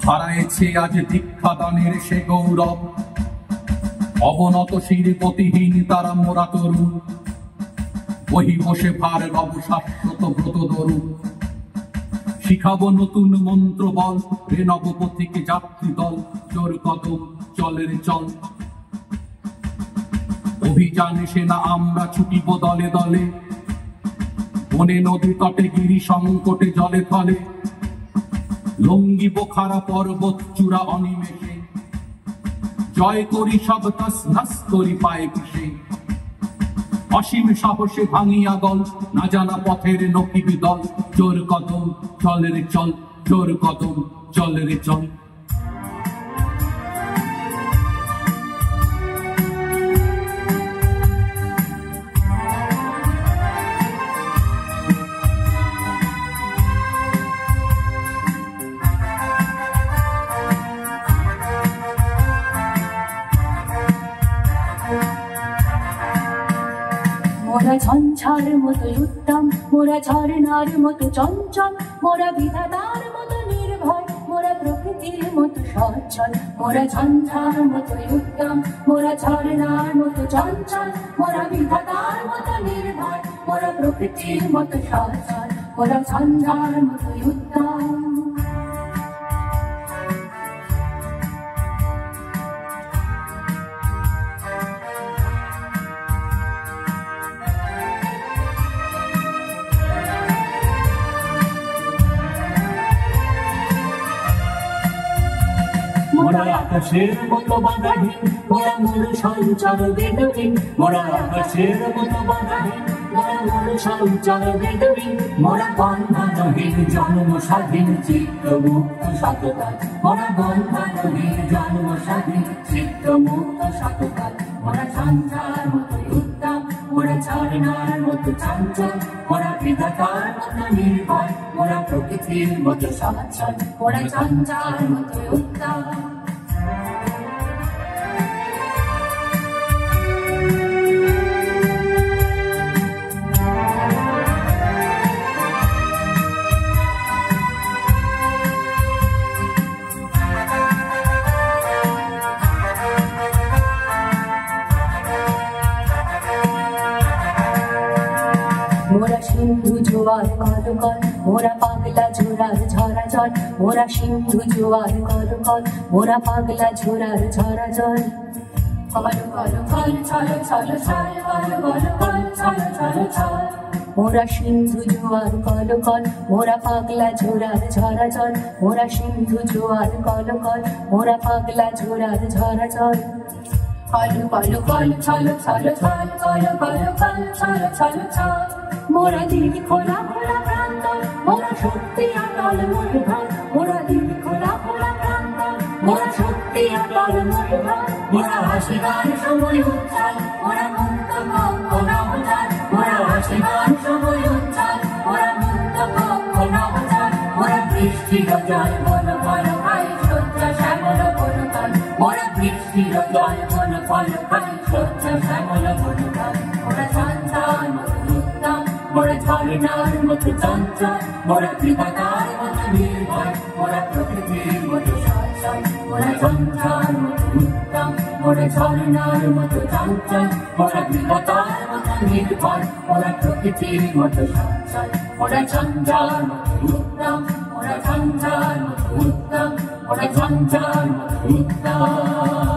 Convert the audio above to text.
হারাইছে আজ দীক্ষাদানের সে গৌরব। অবনত শিরপতিহীন তারা মোরা তরু, বহি বসে ভার রব শাশ্বত ব্রত ধরু। শিখাবো নতুন মন্ত্র বল, রে নবপথিক যাত্রী দল, জোর কদম চলের চল। অভিযানে সেনা আমরা ছুটিব দলে দলে, বনে নদী তটে গিরি সংকটে জলে থলে। লঙ্গি বোখারা পর্বত চূড়া অনিমেষে, জয় করি সব তস নস করি পায়ে পিষে। অসীম সাহসে ভাঙিয়া দল, না জানা পথের নকিব দল। জোর কদম চলে রে চল, জোর কদম চলে রে চল। মোরা ঝঞ্ঝার মতো উত্তম, মোরা ঝর্ণার মতো চঞ্চল, মোরা বিধাতার মতো নির্ভয়, মোরা প্রকৃতির মতো সচ্ছল। মোরা ঝঞ্ঝার মতো উত্তম, মোরা ঝর্ণার মতো চঞ্চল, মোরা বিধাতার মতো নির্ভয়, মোরা প্রকৃতির মতো সচ্ছল। মোরা ঝঞ্ঝার মতো উত্তম। মোরা আকাশের মতো বাধাহীন, মোরা মূল সঞ্চার বেদহীন। মোরা আকাশের মতো বাধাহীন, মোরা মূল সঞ্চার বেদহীন। মোরা বন্ধনহীন জন্ম স্বাধীন, চিত্ত মুক্ত সততাল। মোরা বন্ধনহীন জন্ম স্বাধীন, চিত্ত মুক্ত সততাল। মোরা ঝঞ্ঝার মতো উত্তম, মোরা ঝর্ণার মতো চঞ্চল, মোরা বিধাতার মতো নির্ভয়, মোরা প্রকৃতির মতো সচ্ছল। মোরা ঝঞ্ঝার মতো উত্তম। মোরা সিন্ধু জোয়ার কলকল, মোরা পাগলা ঝোরার ঝরা জল। মোরা সিন্ধু জোয়ার কলকল, মোরা পাগলা ঝোরার ঝরা জল। কল কল কল ছল ছল ছল, কল কল কল ছল ছল ছল। মোরা সিন্ধু জোয়ার কলকল, মোরা পাগলা ঝোরার ঝরা জল। মোরা সিন্ধু জোয়ার কলকল, মোরা পাগলা ঝোরার ঝরা জল। কল কল কল ছল ছল ছল, কল কল কল ছল ছল ছল। মোরা দিন খোলা খোলা প্রান্ত, মোরা শক্তি অটল মূলধন। মোরা দিন খোলা খোলা প্রান্ত, মোরা শক্তি অটল মূলধন। মোরা হাসি গান সময় উচ্ছল, মোরা মুক্ত পক্ষ নবজাত। মোরা হাসি গান সময় উচ্ছল, মোরা মুক্ত পক্ষ নবজাত। মোরা বৃষ্টির জল বন ফল খাই, সহ্য শ্যামল বন ফল। মোরা বৃষ্টির জল বন ফল খাই, সহ্য শ্যামল বন ফল। মোরা ঝঞ্ঝার মতো উত্তম, মোরা ঝর্ণার মতো চঞ্চল, মোরা বিধাতার মতো নির্ভয়, মোরা প্রকৃতির মতো সচ্ছল। মোরা ঝঞ্ঝার মতো উত্তম, মোরা ঝর্ণার মতো চঞ্চল, মোরা বিধাতার মতো নির্ভয়, মোরা প্রকৃতির মতো সচ্ছল। মোরা ঝঞ্ঝার মতো উত্তম, মোরা ঝঞ্ঝার মতো উত্তম, মোরা ঝঞ্ঝার মতো উত্তম।